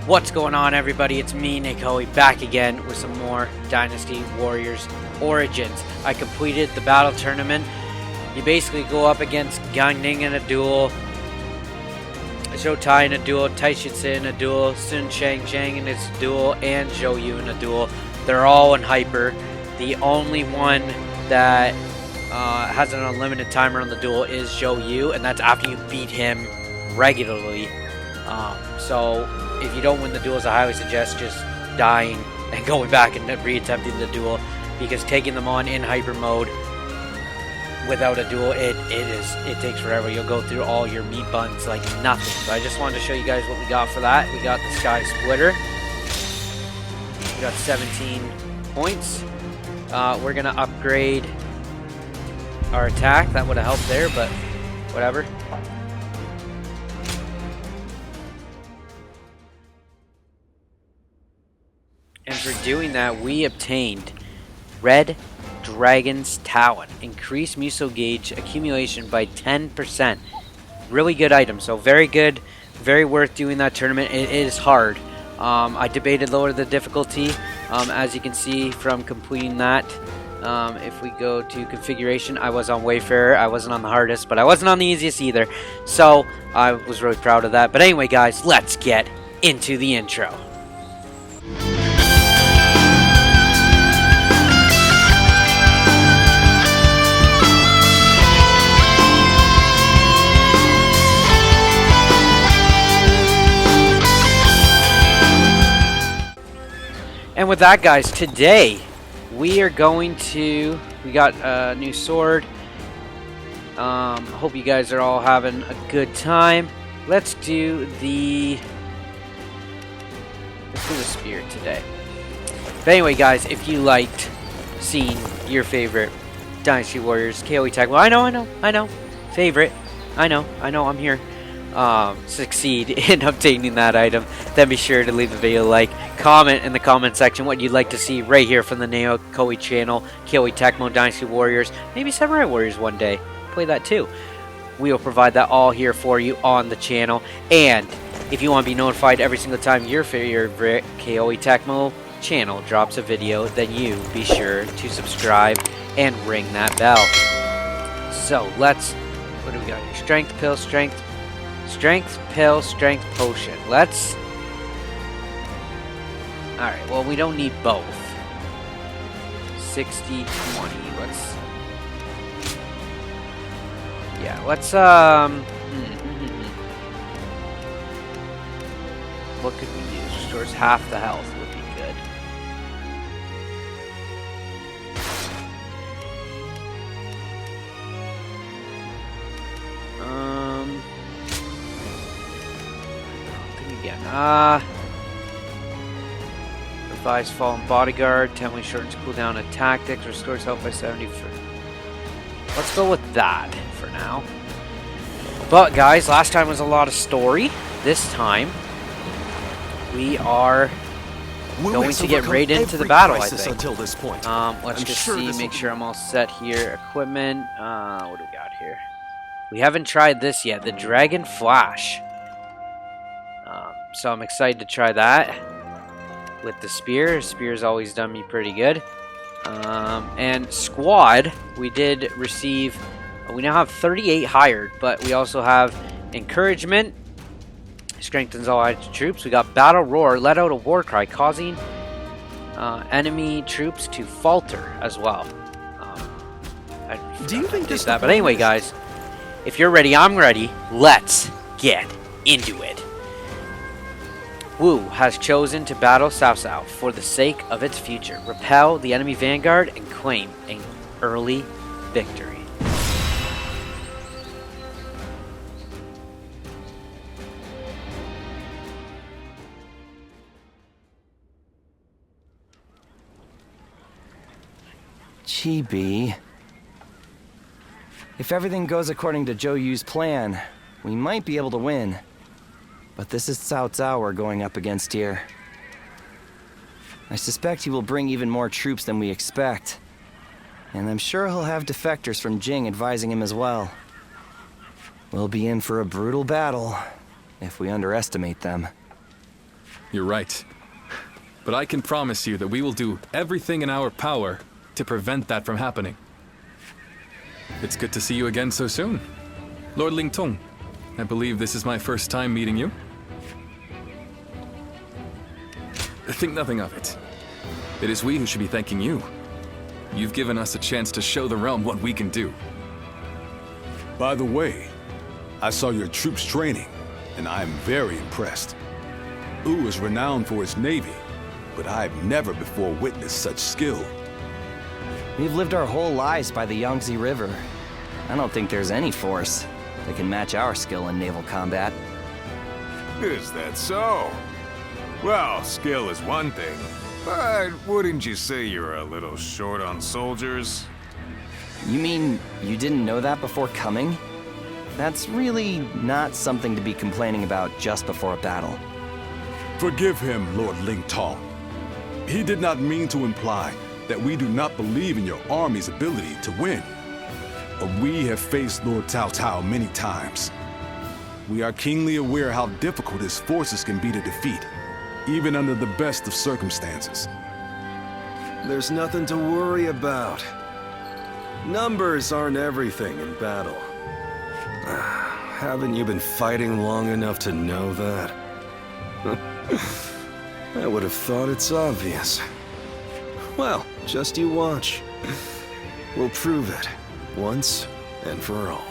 What's going on, everybody? It's me, NaKoei, back again with some more Dynasty Warriors Origins. I completed the battle tournament. You basically go up against Gan Ning in a duel, Zhou Tai in a duel, Tai Shitse in a duel, Sun Chang in his duel, and Zhou Yu in a duel. They're all in hyper. The only one that has an unlimited timer on the duel is Zhou Yu, and that's after you beat him regularly. So if you don't win the duels, I highly suggest just dying and going back and reattempting the duel, because taking them on in hyper mode without a duel, it takes forever. You'll go through all your meat buns like nothing. So I just wanted to show you guys what we got for that. We got the Sky Splitter. We got 17 points. We're gonna upgrade our attack. That would have helped there, but whatever. And for doing that, we obtained Red Dragon's Talon. Increase Muso gauge accumulation by 10%. Really good item. So very good. Very worth doing that tournament. It is hard. I debated lower the difficulty. As you can see from completing that. If we go to configuration, I was on Wayfarer. I wasn't on the hardest, but I wasn't on the easiest either. So I was really proud of that. But anyway, guys, let's get into the intro. And with that, guys, today we are going to, we got a new sword. Hope you guys are all having a good time. Let's do the spear today. But anyway, guys, if you liked seeing your favorite Dynasty Warriors KOE tag, well, I know, favorite, I know, I'm here. Succeed in obtaining that item, then be sure to leave the video a like, comment in the comment section what you'd like to see right here from the NaKoei channel. KOE Tecmo, Dynasty Warriors, maybe Samurai Warriors one day, play that too. We will provide that all here for you on the channel. And if you want to be notified every single time your favorite KOE Tecmo channel drops a video, then you be sure to subscribe and ring that bell. So let's, what do we got here? Strength pill, strength pill, strength potion. Let's... Alright, well, we don't need both. 60, 20. Let's... Yeah, let's, what could we use? Restores half the health would be good. Revives Fallen Bodyguard, temporarily shortens cooldown of tactics, restores health by 70 for... Let's go with that for now. But guys, last time was a lot of story. This time we are going to get right into the battle, I think. Until this point. Let's just see, make sure I'm all set here. Equipment, what do we got here? We haven't tried this yet, the Dragon Flash. So I'm excited to try that with the spear. Spear's always done me pretty good. And squad, we did receive, we now have 38 hired, but we also have encouragement, strengthens all allied troops. We got battle roar, let out a war cry, causing enemy troops to falter as well. Do you think this? But anyway, guys, if you're ready, I'm ready. Let's get into it. Wu has chosen to battle Cao Cao for the sake of its future, repel the enemy vanguard, and claim an early victory. Chibi. If everything goes according to Zhou Yu's plan, we might be able to win. But this is Cao Cao we're going up against here. I suspect he will bring even more troops than we expect. And I'm sure he'll have defectors from Jing advising him as well. We'll be in for a brutal battle if we underestimate them. You're right. But I can promise you that we will do everything in our power to prevent that from happening. It's good to see you again so soon. Lord Lingtong, I believe this is my first time meeting you. Think nothing of it. It is we who should be thanking you. You've given us a chance to show the realm what we can do. By the way, I saw your troops training, and I am very impressed. Wu is renowned for its navy, but I've never before witnessed such skill. We've lived our whole lives by the Yangtze River. I don't think there's any force that can match our skill in naval combat. Is that so? Well, skill is one thing, but wouldn't you say you're a little short on soldiers? You mean you didn't know that before coming? That's really not something to be complaining about just before a battle. Forgive him, Lord Lingtong. He did not mean to imply that we do not believe in your army's ability to win. But we have faced Lord Cao Cao many times. We are keenly aware how difficult his forces can be to defeat, even under the best of circumstances. There's nothing to worry about. Numbers aren't everything in battle. Haven't you been fighting long enough to know that? I would have thought it's obvious. Well, just you watch. We'll prove it, once and for all.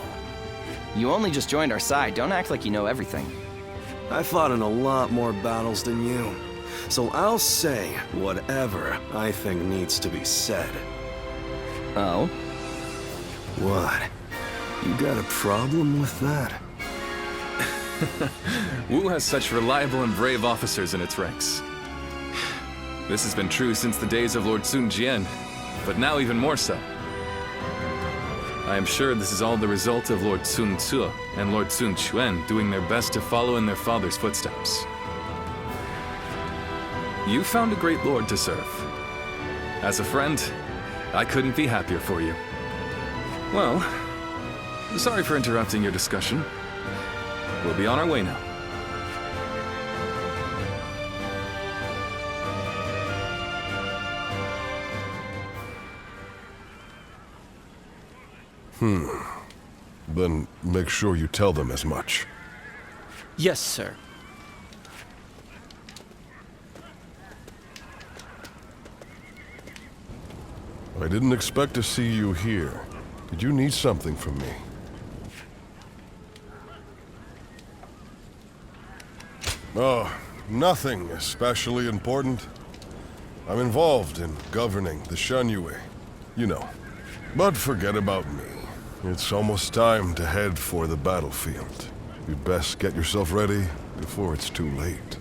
You only just joined our side. Don't act like you know everything. I fought in a lot more battles than you, so I'll say whatever I think needs to be said. Oh? What? You got a problem with that? Wu has such reliable and brave officers in its ranks. This has been true since the days of Lord Sun Jian, but now even more so. I am sure this is all the result of Lord Sun Ce and Lord Sun Quan doing their best to follow in their father's footsteps. You found a great lord to serve. As a friend, I couldn't be happier for you. Well, sorry for interrupting your discussion. We'll be on our way now. Then make sure you tell them as much. Yes, sir. I didn't expect to see you here. Did you need something from me? Oh, nothing especially important. I'm involved in governing the Shunyue. You know. But forget about me. It's almost time to head for the battlefield. You'd best get yourself ready before it's too late.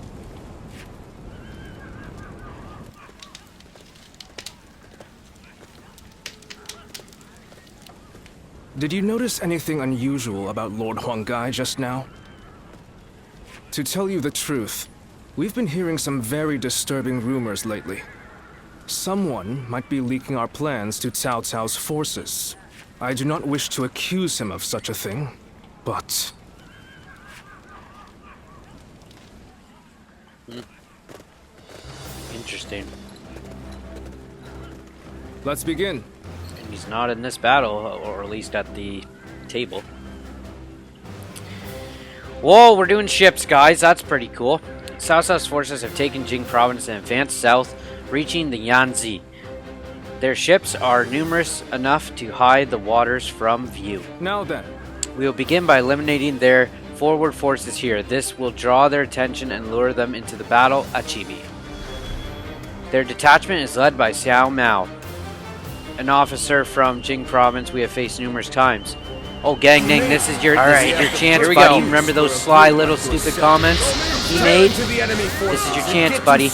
Did you notice anything unusual about Lord Huanggai just now? To tell you the truth, we've been hearing some very disturbing rumors lately. Someone might be leaking our plans to Cao Cao's forces. I do not wish to accuse him of such a thing, but... Interesting. Let's begin. And he's not in this battle, or at least at the table. Whoa, we're doing ships, guys. That's pretty cool. Cao Cao's forces have taken Jing province and advanced south, reaching the Yangtze. Their ships are numerous enough to hide the waters from view. Now then. We will begin by eliminating their forward forces here. This will draw their attention and lure them into the battle at Chibi. Their detachment is led by Xiao Mao, an officer from Jing province we have faced numerous times. Oh, Gan Ning, this is your chance, Here we buddy. go. Remember those sly little stupid comments he made? This is your chance, buddy.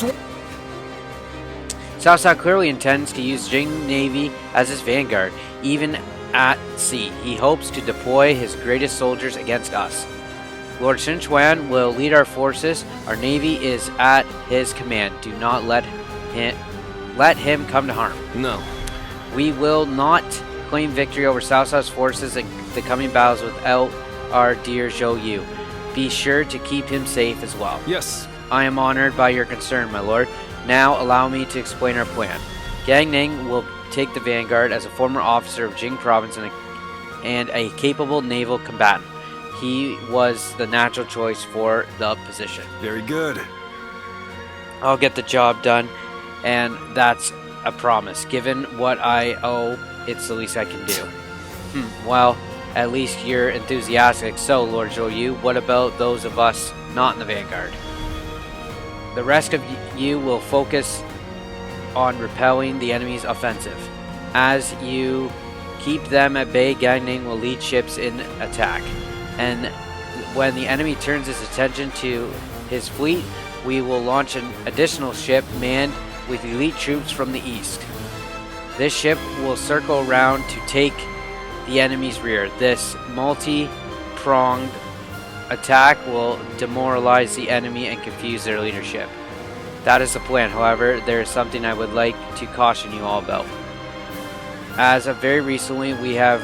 Cao Cao clearly intends to use Jing Navy as his vanguard, even at sea. He hopes to deploy his greatest soldiers against us. Lord Sun Quan will lead our forces. Our navy is at his command. Do not let him come to harm. No. We will not claim victory over Cao Cao's forces in the coming battles without our dear Zhou Yu. Be sure to keep him safe as well. Yes, I am honored by your concern, my lord. Now allow me to explain our plan. Gan Ning will take the vanguard as a former officer of Jing province and a capable naval combatant. He was the natural choice for the position. Very good. I'll get the job done, and that's a promise. Given what I owe, it's the least I can do. Well, at least you're enthusiastic. So, Lord Zhou Yu, what about those of us not in the vanguard? The rest of you will focus on repelling the enemy's offensive. As you keep them at bay, Gan Ning will lead ships in attack. And when the enemy turns his attention to his fleet, we will launch an additional ship manned with elite troops from the east. This ship will circle around to take the enemy's rear. This multi-pronged attack will demoralize the enemy and confuse their leadership. That is the plan. However, there is something I would like to caution you all about. As of very recently, we have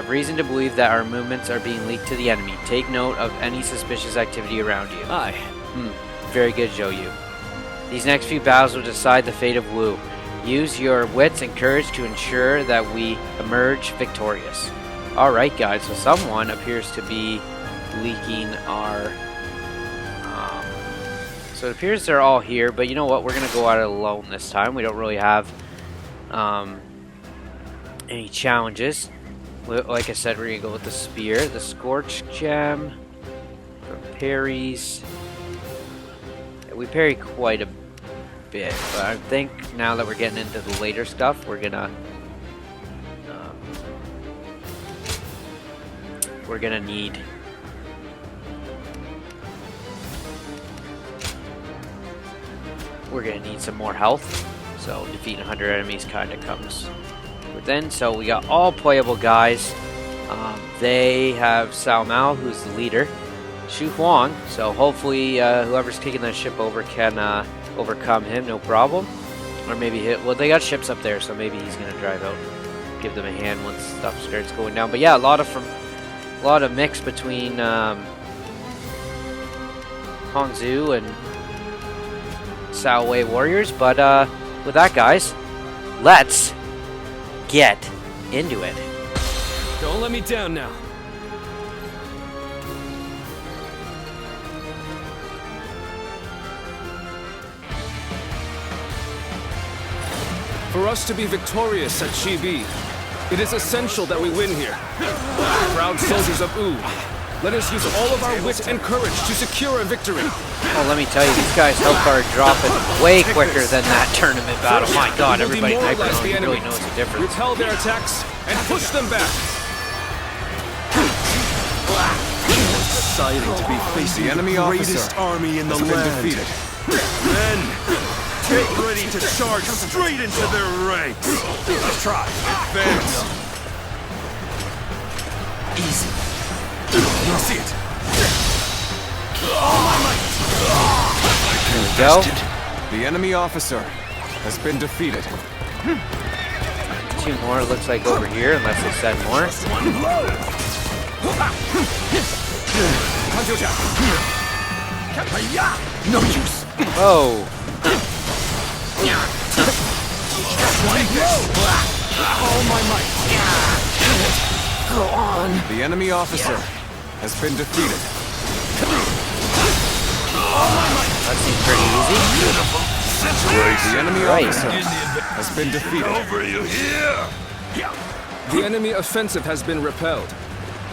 reason to believe that our movements are being leaked to the enemy. Take note of any suspicious activity around you. Aye. Very good, Zhou Yu. These next few battles will decide the fate of Wu. Use your wits and courage to ensure that we emerge victorious. Alright guys, so someone appears to be leaking our... so it appears they're all here, but you know what? We're going to go at it alone this time. We don't really have any challenges. Like I said, we're going to go with the spear, the scorch gem, for parries. We parry quite a bit, but I think now that we're getting into the later stuff, we're gonna need some more health. So defeating 100 enemies kind of comes within. So we got all playable guys. They have Cao Mao, who's the leader. Xu Huang, so hopefully whoever's kicking that ship over can overcome him, no problem. Or maybe well, they got ships up there, so maybe he's gonna drive out, give them a hand once stuff starts going down. But yeah, a lot of mix between Hangzhou and Cao Wei warriors. But with that, guys, let's get into it. Don't let me down now. For us to be victorious at Chibi, it is essential that we win here. Proud soldiers of Wu, let us use all of our wit and courage to secure a victory. Oh, let me tell you, these guys' health bar dropping way quicker than that tournament battle. My God, everybody really knows the difference. Repel their attacks and push them back. Exciting to be facing the enemy greatest army in the land. defeated. Men, get ready to charge straight into their ranks. Let's try. Advance. Easy. You see it. All my might. There we go. The enemy officer has been defeated. 2 more, looks like, over here, unless they said more. One blow. No use. Oh. All my might. Go on. The enemy officer has been defeated. That seems pretty easy. The enemy Right. officer has been defeated. Over you here. The enemy offensive has been repelled.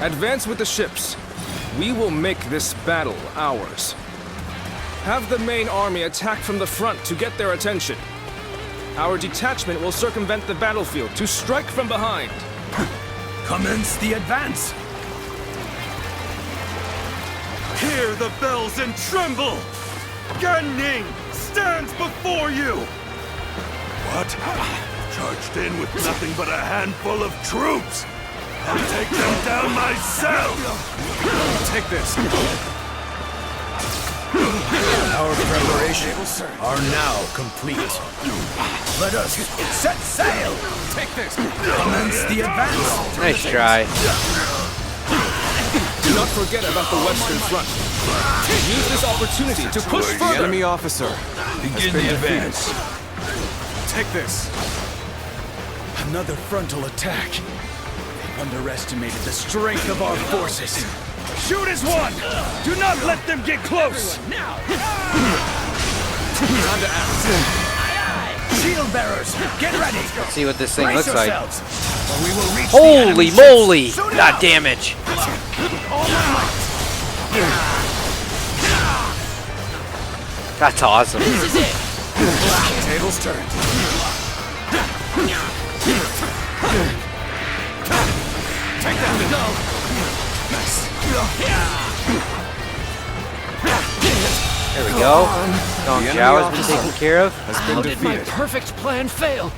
Advance with the ships. We will make this battle ours. Have the main army attack from the front to get their attention. Our detachment will circumvent the battlefield to strike from behind. Commence the advance. Hear the bells and tremble! Gan Ning stands before you! What? Charged in with nothing but a handful of troops! I'll take them down myself! Take this. Our preparations are now complete. Let us set sail! Take this. Commence the advance! Nice try. not forget about the Western Front. Use this opportunity to push The further. enemy officer. Begin the advance. Take this. Another frontal attack. They've underestimated the strength of our forces. Shoot as one! Do not let them get close! Time to act. Shield bearers, get ready! Let's see what this thing Brace looks like. yourselves, or we will reach the Holy enemy moly! ships soon That enough. damage! That's awesome. Tables turned. Take that. Go. There we go. Gong The Zhao enemy has been taken care of. Been defeated. Perfect plan fail.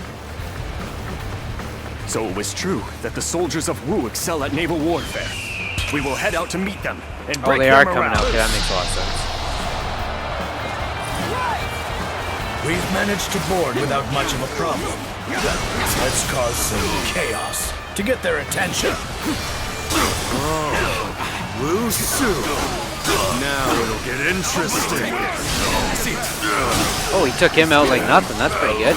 So it was true that the soldiers of Wu excel at naval warfare. We will head out to meet them and Oh, break they their are morale. coming out. Okay, that makes a lot of sense. We've managed to board without much of a problem. Let's cause some chaos to get their attention. Wu Su. Now it'll get interesting. Oh, he took him out like nothing. That's pretty good.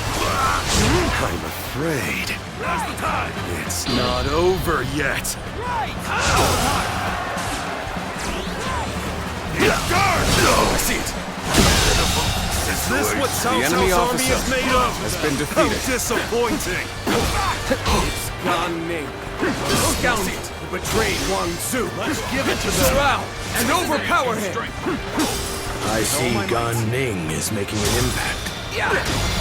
I'm afraid it's not over yet. I see it. Is this what Cao enemy Cao's army officer is made of? has been defeated. How disappointing. Gan Ning, the scoundrel who betrayed Huang Zhu. Let's give it to them. Surround and overpower him. I see Gan Ning is making an impact.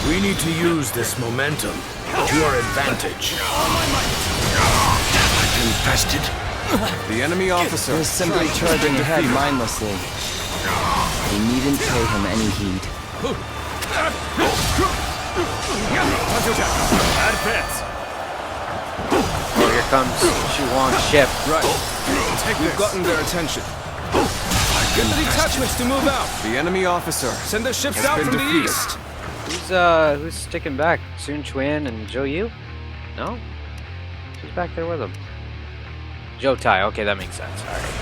We need to use this momentum to our advantage. Infested. The enemy officer is simply charging ahead mindlessly. We needn't pay him any heed. Advance. Oh, here comes Xu Huang's ship. Right. We've gotten their attention. Get the detachments to move out. The enemy officer Send the ships has out been from defeated. the east. Who's sticking back? Sun Quan and Zhou Yu? No? Who's back there with him? Zhou Tai. Okay, that makes sense. All right.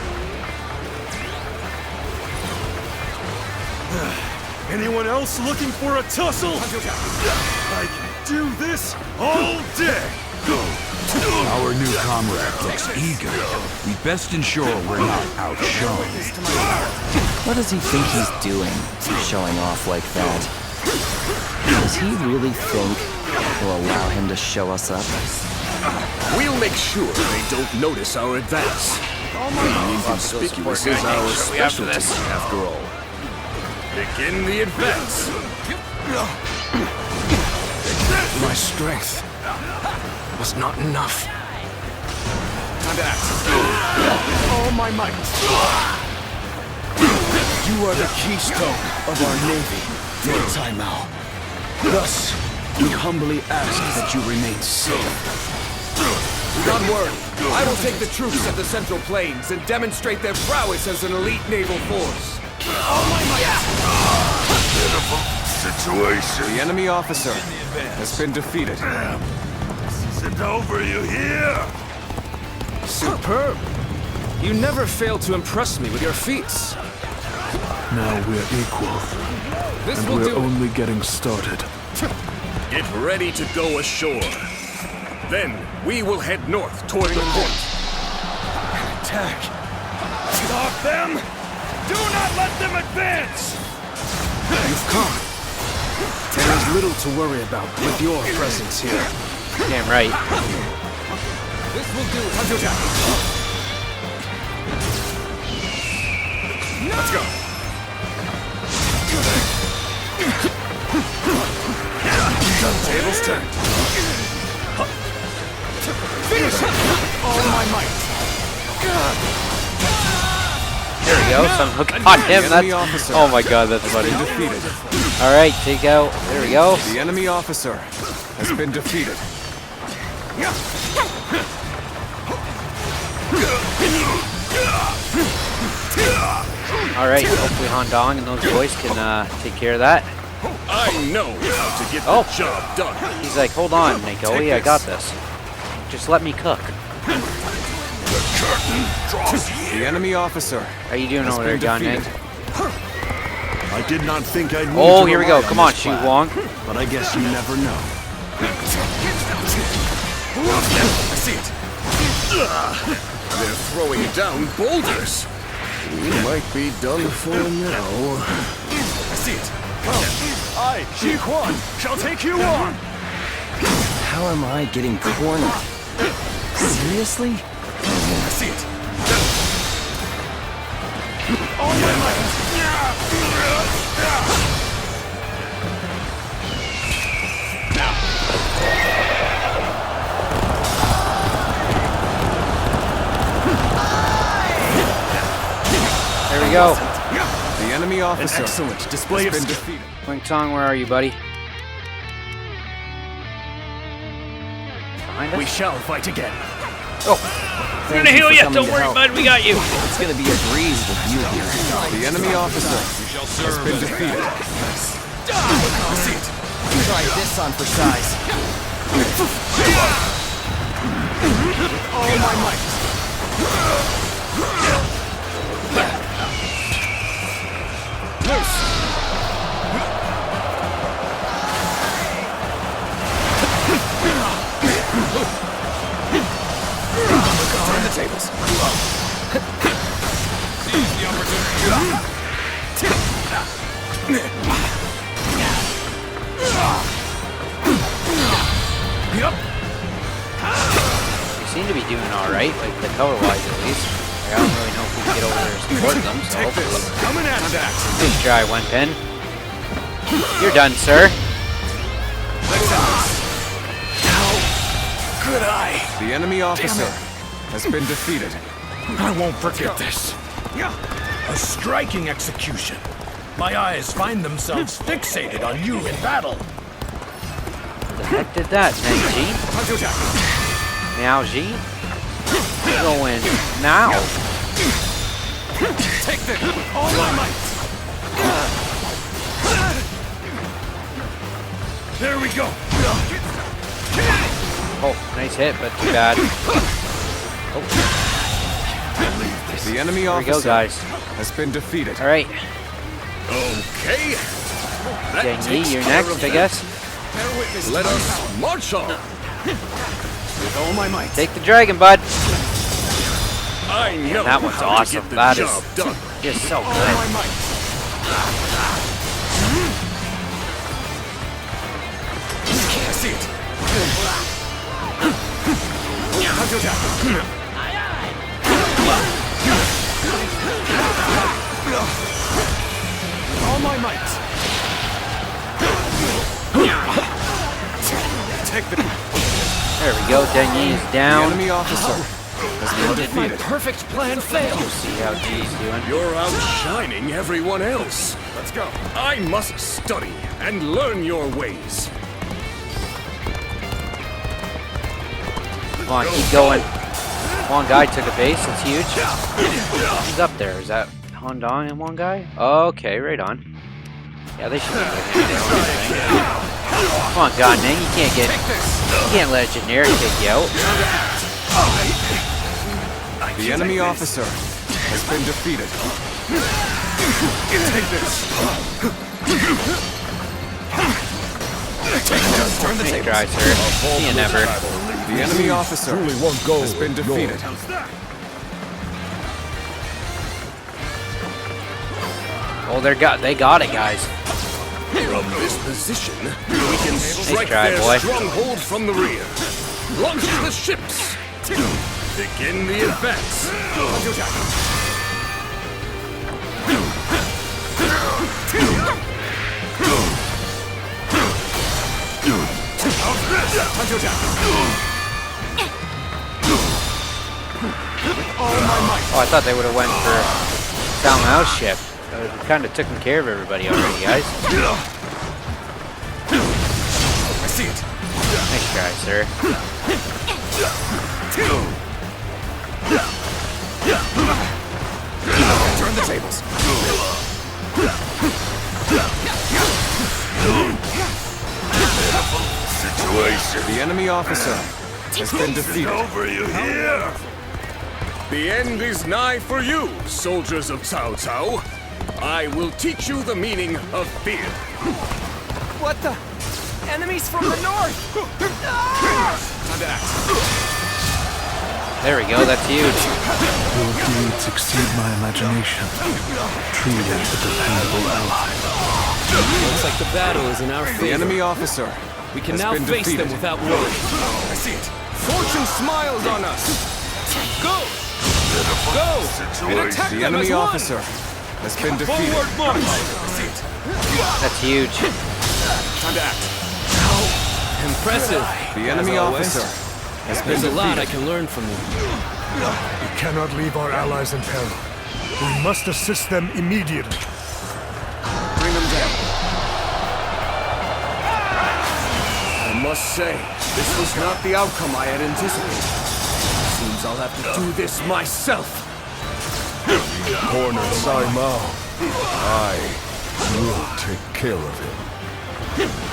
Anyone else looking for a tussle? I can do this all day. Our new comrade looks eager. We best ensure we're not outshone. What does he think he's doing, showing off like that? Does he really think we'll allow him to show us up? We'll make sure they don't notice our advance. Being inconspicuous is our specialty, after all. Begin the advance. My strength was not enough. Time to act. All my might. You are the keystone of our navy, Lord Taimao. Thus, we humbly ask that you remain safe. Don't worry. I will take the troops at the Central Plains and demonstrate their prowess as an elite naval force. Situation. The enemy officer has been defeated. Isn't over, you hear? Superb. You never fail to impress me with your feats. Now we're equal, This and will we're do. only getting started. Get ready to go ashore. Then we will head north toward the port. Attack! Stop them! Do not let them advance! You've come. There is little to worry about with your presence here. Damn right. This will do. Let's go. Tables turned. Finish it! All my might. There we go. Some hook on him. enemy That's. officer Oh my god, that's funny. Defeated. All right, take out. There we go. The enemy officer has been defeated. All right. Hopefully Han Dong and those boys can take care of that. I know how to get the job done. He's like, hold on, NaKoei, I got this. Just let me cook. The enemy officer. How you doing over there, Gan Ning? I did not think I'd need Oh, to here we rely go. on Come on, this Xu plan, Huang. but I guess you never know. I see it. They're throwing down boulders. We might be done for now. I see it. I, Xu Huang, shall take you on! How am I getting cornered? Seriously? I see it. All my might! There we go. The enemy An officer excellent display of has been skill. defeated. Wing Song, where are you, buddy? Behind us? We shall fight again. We're gonna heal you. Don't worry, bud. We got you. It's gonna be a breeze with you here. The enemy officer has been defeated. Try this on for size. All my might! Turn the tables. Seize the opportunity. We seem to be doing alright, like the color-wise at least. Like, I don't really know if we can get over there and support them, so hopefully. Coming at that. Nice try, Wenpin. You're done, sir. Could I? The enemy officer has been defeated. I won't forget this. A striking execution. My eyes find themselves fixated on you in battle. Who the heck did that, Neng-Ji? Miao-Ji? Going now. Take this with all my might. There we go. Oh, nice hit, but too bad. The enemy There we go, officer guys. has been defeated. Alright, Okay. That Gang Yi, takes you're care next, of I that. guess. Let us march on. With all my might. Take the dragon, bud. I know That one's how awesome. to get the That is job done. just so All good. my might. I see it. All my might. Take the. There we go, Deng Yi is The down. enemy officer has been defeated. Perfect plan failed. See how Ji's doing. You're outshining everyone else. Let's go. I must study and learn your ways. Come on, keep going. One guy took a base, that's huge. Who's up there? Is that Han Dong and one guy? Okay, right on. Yeah, they should be good. Come on, Gan Ning, you can't let a generic take you out. The enemy officer has been defeated. Take this. Turn the Nice tables. try, sir. See you never. The enemy officer Truly won't go. has been defeated. Oh, they got it, guys. From this position, we can strike try, their boy. stronghold from the rear. Launch the ships. Begin the advance. Oh, I thought they would have went for Cao Mao's ship. We kind of taken care of everybody already, guys. I see it. Nice try, sir. Turn the tables. officer has been defeated. Over, you hear? The end is nigh for you, soldiers of Cao Cao. I will teach you the meaning of fear. What the? Enemies from the north! Time to act. There we go, that's huge. Your deeds exceed my imagination. Truly a dependable ally. Looks like the battle is in our favor. The enemy officer. We can has now been face defeated. them without worry. I see it. Fortune smiles on us! Go! Go! And attack The them enemy as one! officer has been defeated. Forward march! I see it. That's huge. Time to act. Impressive. The enemy As always. officer has been There's a lot I defeated. can learn from you. We cannot leave our allies in peril. We must assist them immediately. Bring them down. I must say, this was not the outcome I had anticipated. Seems I'll have to do this myself. Corner Sai Mao. I will take care of him.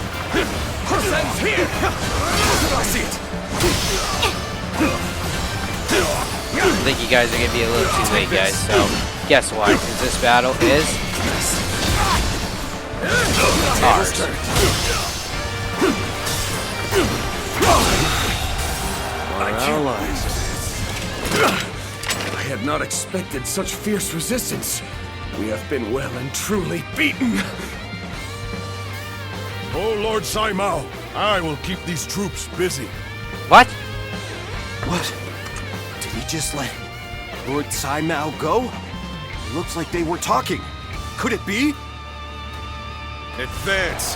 Sense here! I see it. I think you guys are gonna be a little too late, guys. So, guess what? Because this battle is ours. Our allies. I had not expected such fierce resistance. We have been well and truly beaten. Oh, Lord Sai Mao, I will keep these troops busy. What? What? Did he just let Lord Sai Mao go? It looks like they were talking. Could it be? Advance.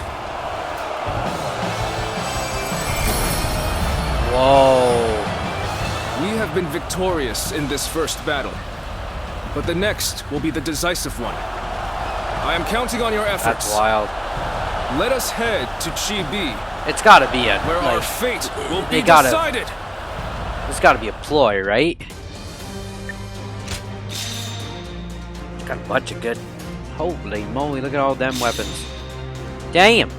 Whoa. We have been victorious in this first battle, but the next will be the decisive one. I am counting on your efforts. That's wild. Let us head to Chibi, It's gotta be a where our like, fate will they be gotta- decided. there's gotta be a ploy, right? Got a bunch of good. Holy moly, look at all them weapons. Damn!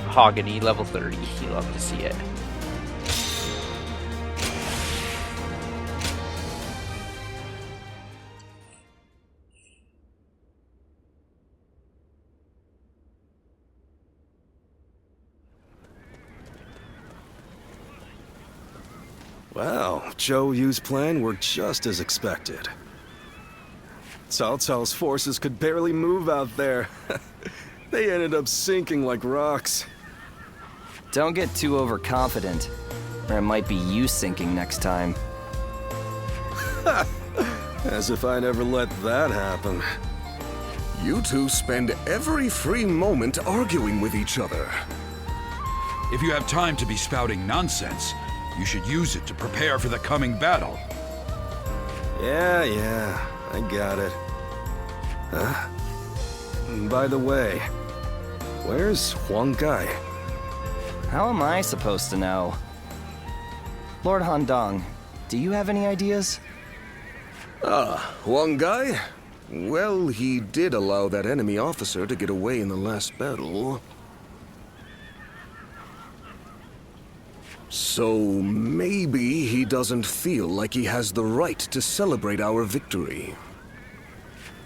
Mahogany level 30. You love to see it. Well, Zhou Yu's plan worked just as expected. Cao Cao's forces could barely move out there. They ended up sinking like rocks. Don't get too overconfident, or it might be you sinking next time. As if I never let that happen. You two spend every free moment arguing with each other. If you have time to be spouting nonsense, you should use it to prepare for the coming battle. Yeah, I got it. Huh? By the way, where's Huang Gai? How am I supposed to know? Lord Handong, do you have any ideas? Huang Gai? Well, he did allow that enemy officer to get away in the last battle. So maybe he doesn't feel like he has the right to celebrate our victory.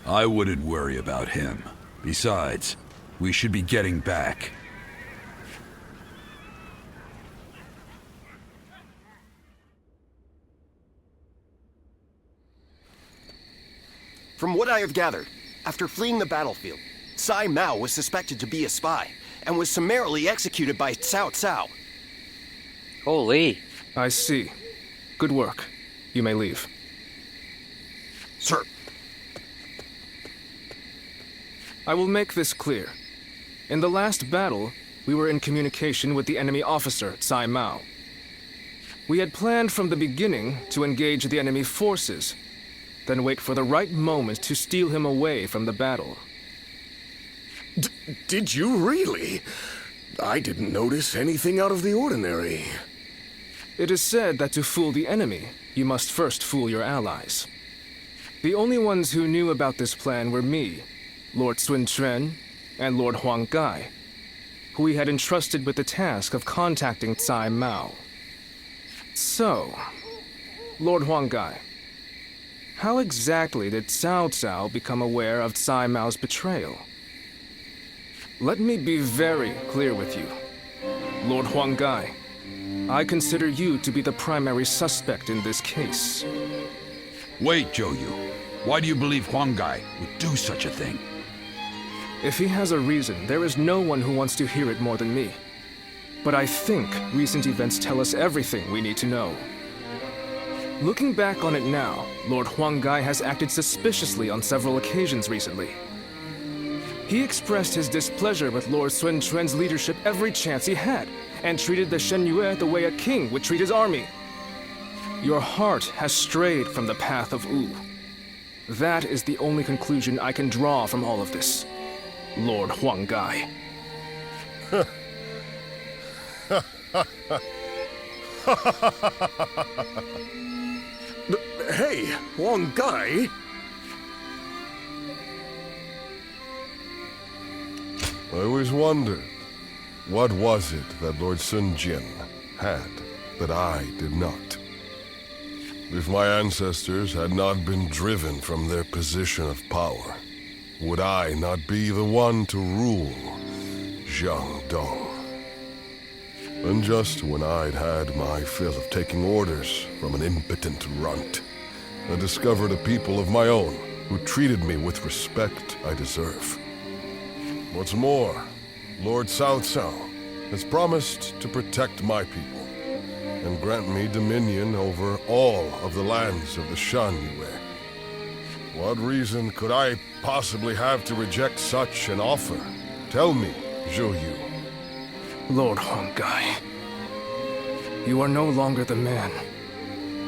I wouldn't worry about him. Besides, we should be getting back. From what I have gathered, after fleeing the battlefield, Sai Mao was suspected to be a spy and was summarily executed by Cao Cao. Holy. I see. Good work. You may leave. Sir. I will make this clear. In the last battle, we were in communication with the enemy officer, Sai Mao. We had planned from the beginning to engage the enemy forces, then wait for the right moment to steal him away from the battle. Did you really? I didn't notice anything out of the ordinary. It is said that to fool the enemy, you must first fool your allies. The only ones who knew about this plan were me, Lord Sun Quan, and Lord Huang Gai, who we had entrusted with the task of contacting Tsai Mao. So, Lord Huang Gai, how exactly did Cao Cao become aware of Tsai Mao's betrayal? Let me be very clear with you. Lord Huang Gai, I consider you to be the primary suspect in this case. Wait, Zhou Yu. Why do you believe Huang Gai would do such a thing? If he has a reason, there is no one who wants to hear it more than me. But I think recent events tell us everything we need to know. Looking back on it now, Lord Huang Gai has acted suspiciously on several occasions recently. He expressed his displeasure with Lord Sun Quan's leadership every chance he had, and treated the Shen Yue the way a king would treat his army. Your heart has strayed from the path of Wu. That is the only conclusion I can draw from all of this, Lord Huang Gai. Hey, Huang Gai! I always wondered, what was it that Lord Sun Jian had that I did not? If my ancestors had not been driven from their position of power, would I not be the one to rule Jiangdong? And just when I'd had my fill of taking orders from an impotent runt, I discovered a people of my own who treated me with respect I deserve. What's more, Lord Cao Cao has promised to protect my people and grant me dominion over all of the lands of the Shan Yue. What reason could I possibly have to reject such an offer? Tell me, Zhou Yu. Lord Huang Gai, you are no longer the man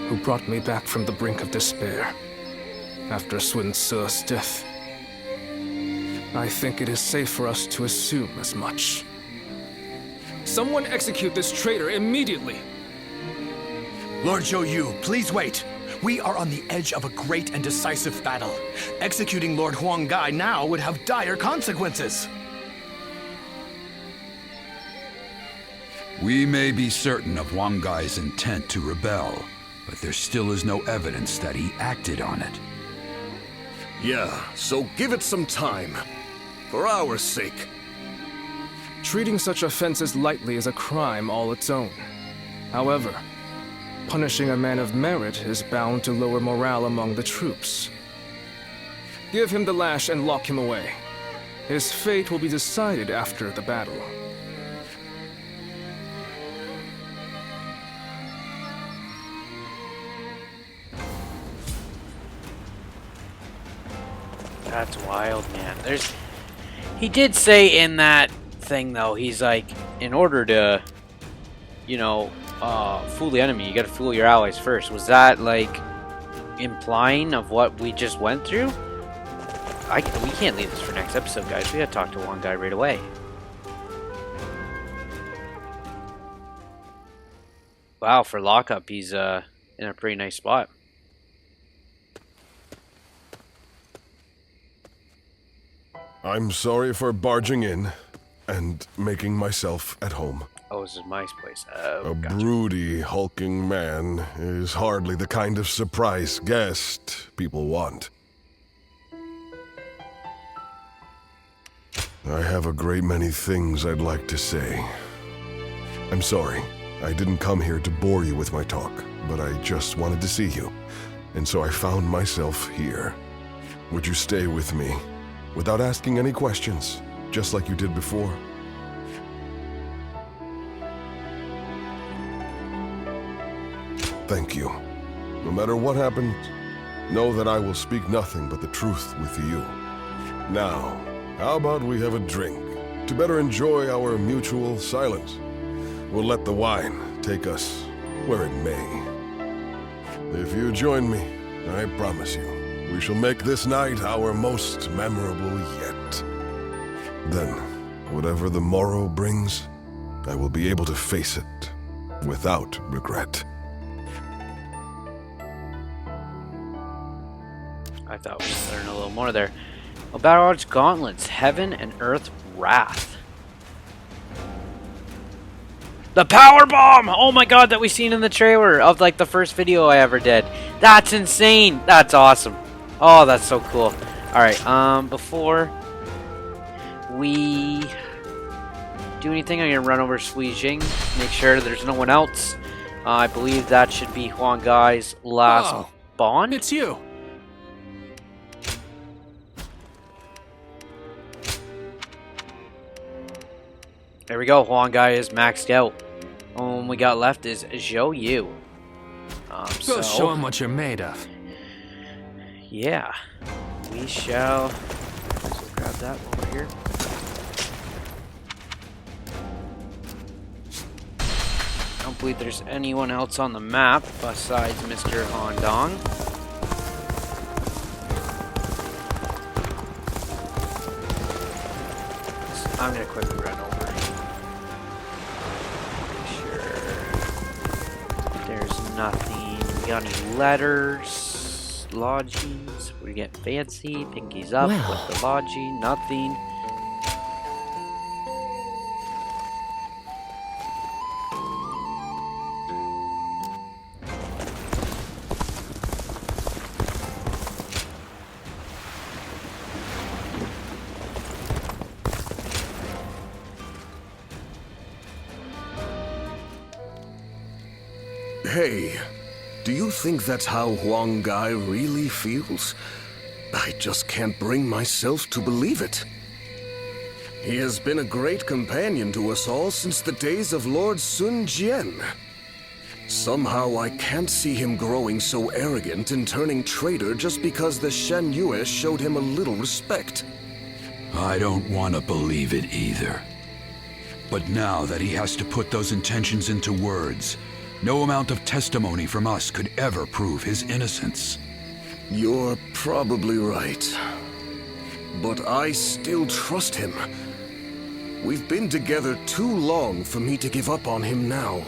who brought me back from the brink of despair after Sun Ce's death. I think it is safe for us to assume as much. Someone execute this traitor immediately! Lord Zhou Yu, please wait. We are on the edge of a great and decisive battle. Executing Lord Huang Gai now would have dire consequences. We may be certain of Huang Gai's intent to rebel, but there still is no evidence that he acted on it. Yeah, so give it some time. For our sake. Treating such offenses lightly is a crime all its own. However, punishing a man of merit is bound to lower morale among the troops. Give him the lash and lock him away. His fate will be decided after the battle. That's wild, man. He did say in that thing, though, he's like, in order to, fool the enemy, you gotta fool your allies first. Was that, like, implying of what we just went through? We can't leave this for next episode, guys. We gotta talk to one guy right away. Wow, for lockup, he's in a pretty nice spot. I'm sorry for barging in and making myself at home. Oh, this is my place. A Gotcha. broody, hulking man is hardly the kind of surprise guest people want. I have a great many things I'd like to say. I'm sorry, I didn't come here to bore you with my talk, but I just wanted to see you, and so I found myself here. Would you stay with me? Without asking any questions, just like you did before. Thank you. No matter what happens, know that I will speak nothing but the truth with you. Now, how about we have a drink, to better enjoy our mutual silence? We'll let the wine take us where it may. If you join me, I promise you, we shall make this night our most memorable yet. Then, whatever the morrow brings, I will be able to face it without regret. I I thought we learned a little more there. Oh, Battle Arts Gauntlets, Heaven and Earth Wrath. The power bomb! Oh my god, that we seen in the trailer of like the first video I ever did. That's insane! That's awesome. Oh, that's so cool. Alright, before we do anything, I'm gonna run over Xu Jing, make sure there's no one else. I believe that should be Huang Gai's last bond. It's you. There we go, Huang Gai is maxed out. All we got left is Zhou Yu. Go show him what you're made of. Yeah, we shall. So grab that over here. I don't believe there's anyone else on the map besides Mr. Han Dong. So I'm gonna quickly run over. Nothing. We got any letters? Lodgings? We get fancy. Pinkies up with the lodging. Nothing. Hey, do you think that's how Huang Gai really feels? I just can't bring myself to believe it. He has been a great companion to us all since the days of Lord Sun Jian. Somehow I can't see him growing so arrogant and turning traitor just because the Shen Yue showed him a little respect. I don't want to believe it either. But now that he has to put those intentions into words, no amount of testimony from us could ever prove his innocence. You're probably right. But I still trust him. We've been together too long for me to give up on him now.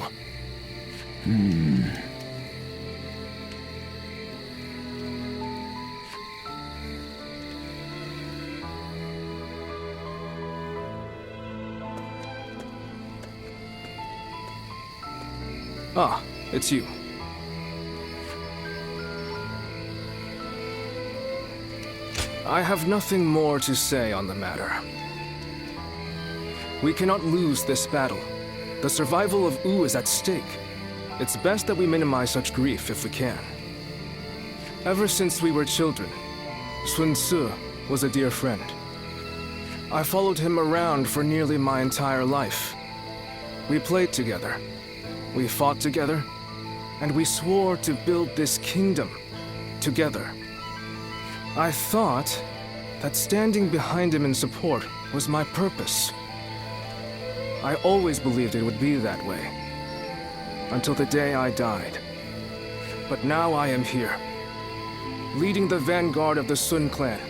Ah, it's you. I have nothing more to say on the matter. We cannot lose this battle. The survival of Wu is at stake. It's best that we minimize such grief if we can. Ever since we were children, Sun Ce was a dear friend. I followed him around for nearly my entire life. We played together. We fought together, and we swore to build this kingdom together. I thought that standing behind him in support was my purpose. I always believed it would be that way, until the day I died. But now I am here, leading the vanguard of the Sun clan.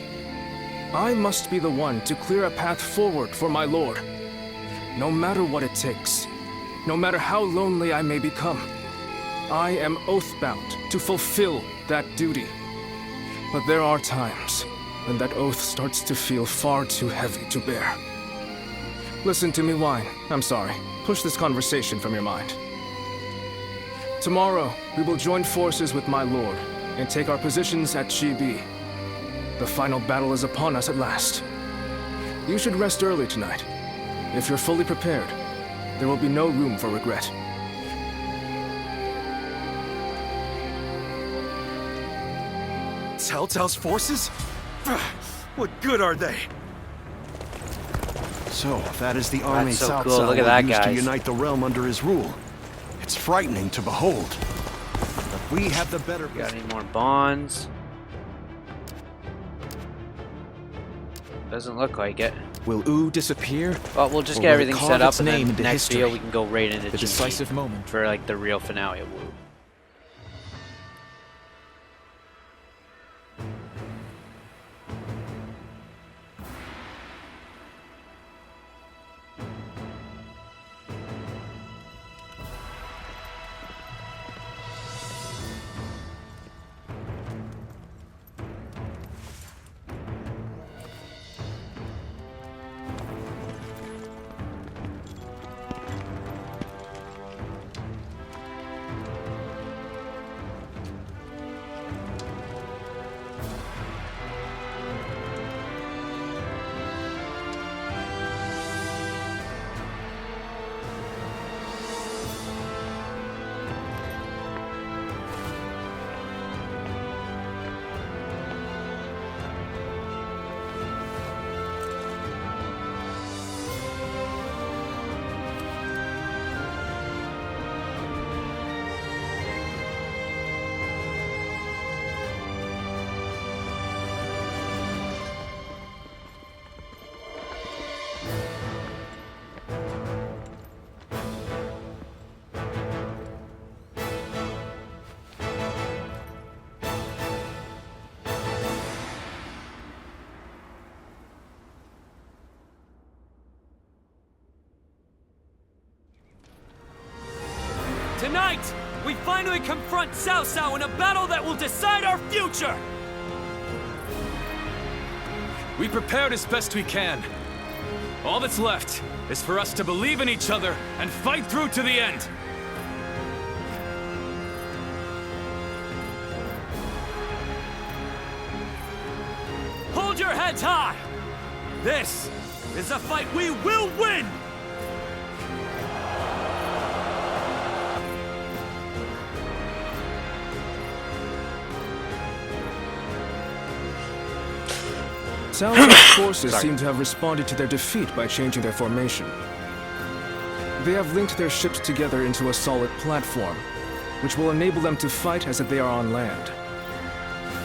I must be the one to clear a path forward for my lord, no matter what it takes. No matter how lonely I may become, I am oath-bound to fulfill that duty. But there are times when that oath starts to feel far too heavy to bear. Listen to me whine. I'm sorry. Push this conversation from your mind. Tomorrow, we will join forces with my lord and take our positions at Chibi. The final battle is upon us at last. You should rest early tonight. If you're fully prepared, there will be no room for regret. Cao Cao's forces? What good are they? So, that is the army That's so Cao cool. Cao Look at that, used to guys. unite the realm under his rule. It's frightening to behold. But we have the better... Got any more bonds? Doesn't look like it. Will Wu disappear? Well, we'll just Or get will everything it set carve up, its and name then into next video history? we can go right into The GG decisive moment. for like the real finale of Wu. Tonight, we finally confront Cao Cao in a battle that will decide our future! We prepared as best we can. All that's left is for us to believe in each other and fight through to the end. Hold your heads high! This is a fight we will win! Cao Cao's forces seem to have responded to their defeat by changing their formation. They have linked their ships together into a solid platform, which will enable them to fight as if they are on land.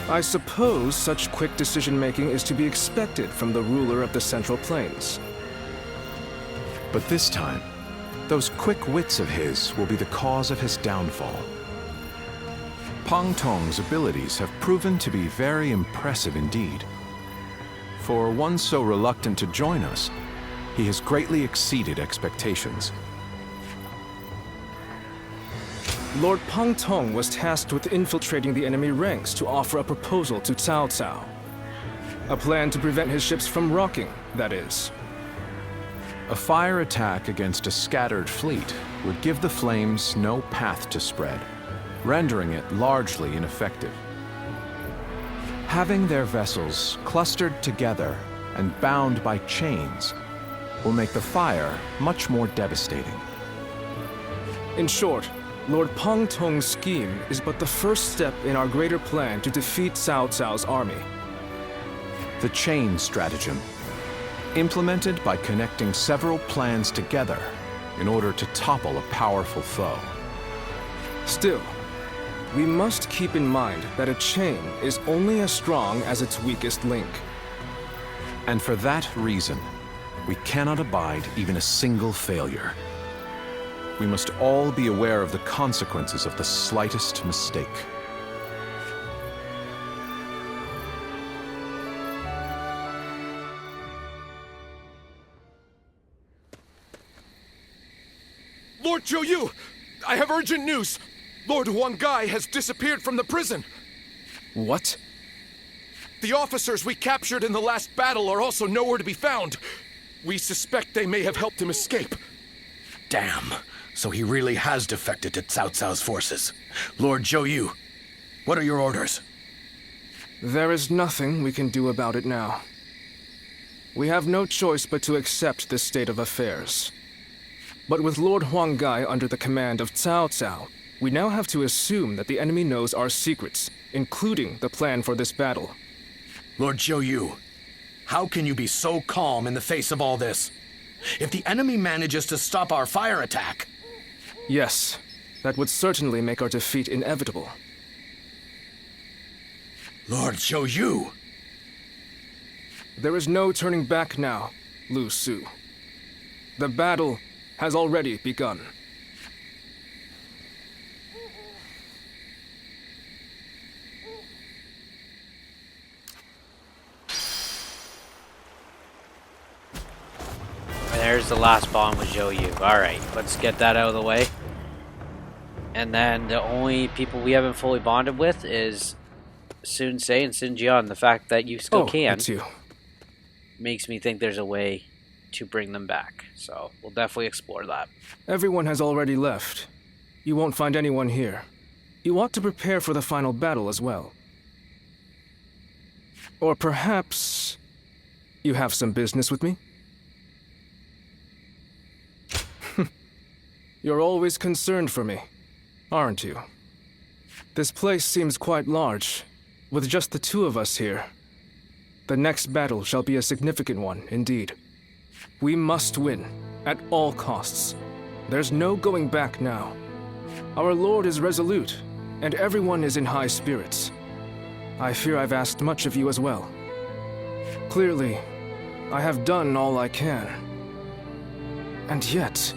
I suppose such quick decision-making is to be expected from the ruler of the Central Plains. But this time, those quick wits of his will be the cause of his downfall. Pang Tong's abilities have proven to be very impressive indeed. For one so reluctant to join us, he has greatly exceeded expectations. Lord Pang Tong was tasked with infiltrating the enemy ranks to offer a proposal to Cao Cao. A plan to prevent his ships from rocking, that is. A fire attack against a scattered fleet would give the flames no path to spread, rendering it largely ineffective. Having their vessels clustered together and bound by chains will make the fire much more devastating. In short, Lord Pang Tong's scheme is but the first step in our greater plan to defeat Cao Cao's army. The chain stratagem, implemented by connecting several plans together in order to topple a powerful foe. Still, we must keep in mind that a chain is only as strong as its weakest link. And for that reason, we cannot abide even a single failure. We must all be aware of the consequences of the slightest mistake. Lord Zhou Yu! I have urgent news! Lord Huang Gai has disappeared from the prison! What? The officers we captured in the last battle are also nowhere to be found. We suspect they may have helped him escape. Damn. So he really has defected to Cao Cao's forces. Lord Zhou Yu, what are your orders? There is nothing we can do about it now. We have no choice but to accept this state of affairs. But with Lord Huang Gai under the command of Cao Cao, we now have to assume that the enemy knows our secrets, including the plan for this battle. Lord Zhou Yu, how can you be so calm in the face of all this? If the enemy manages to stop our fire attack... Yes, that would certainly make our defeat inevitable. Lord Zhou Yu! There is no turning back now, Lu Su. The battle has already begun. There's the last bomb with Zhou Yu. Alright, let's get that out of the way. And then the only people we haven't fully bonded with is Sun Ce and Sanjiangkou. The fact that you still can it's you. Makes me think there's a way to bring them back. So we'll definitely explore that. Everyone has already left. You won't find anyone here. You ought to prepare for the final battle as well. Or perhaps you have some business with me? You're always concerned for me, aren't you? This place seems quite large, with just the two of us here. The next battle shall be a significant one, indeed. We must win, at all costs. There's no going back now. Our lord is resolute, and everyone is in high spirits. I fear I've asked much of you as well. Clearly, I have done all I can. And yet,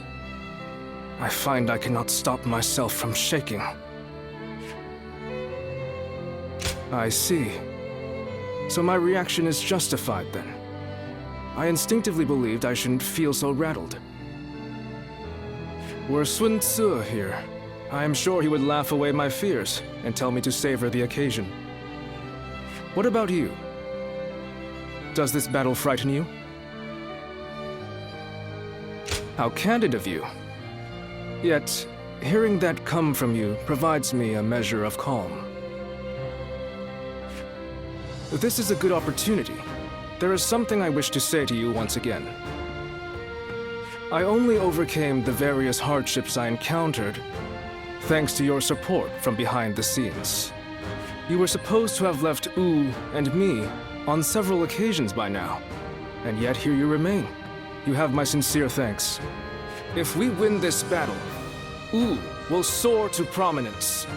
I find I cannot stop myself from shaking. I see. So my reaction is justified then. I instinctively believed I shouldn't feel so rattled. Were Sun Ce here, I am sure he would laugh away my fears and tell me to savor the occasion. What about you? Does this battle frighten you? How candid of you. Yet, hearing that come from you provides me a measure of calm. This is a good opportunity. There is something I wish to say to you once again. I only overcame the various hardships I encountered thanks to your support from behind the scenes. You were supposed to have left Wu and me on several occasions by now, and yet here you remain. You have my sincere thanks. If we win this battle, Wu will soar to prominence.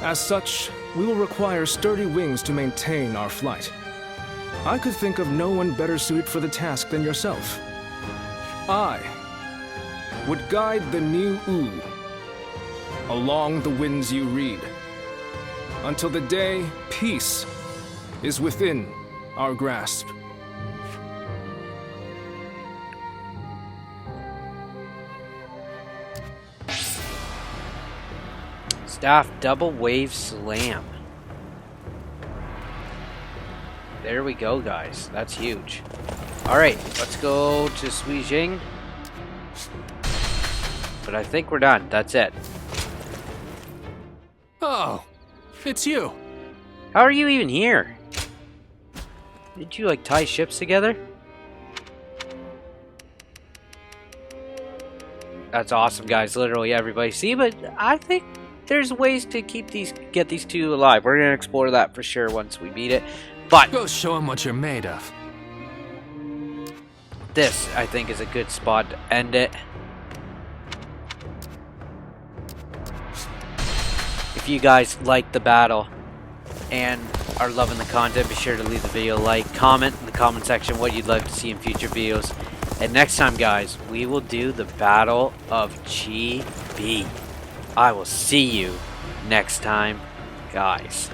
As such, we will require sturdy wings to maintain our flight. I could think of no one better suited for the task than yourself. I would guide the new Wu along the winds you read, until the day peace is within our grasp. Staff double wave slam. There we go, guys. That's huge. Alright, let's go to Sui Jing. But I think we're done. That's it. Oh, it's you. How are you even here? Did you like tie ships together? That's awesome, guys. Literally everybody. See, but I think there's ways to get these two alive. We're gonna explore that for sure once we beat it. But go show him what you're made of. This, I think, is a good spot to end it. If you guys like the battle and are loving the content, be sure to leave the video a like, comment in the comment section what you'd like to see in future videos. And next time, guys, we will do the Battle of GB. I will see you next time, guys.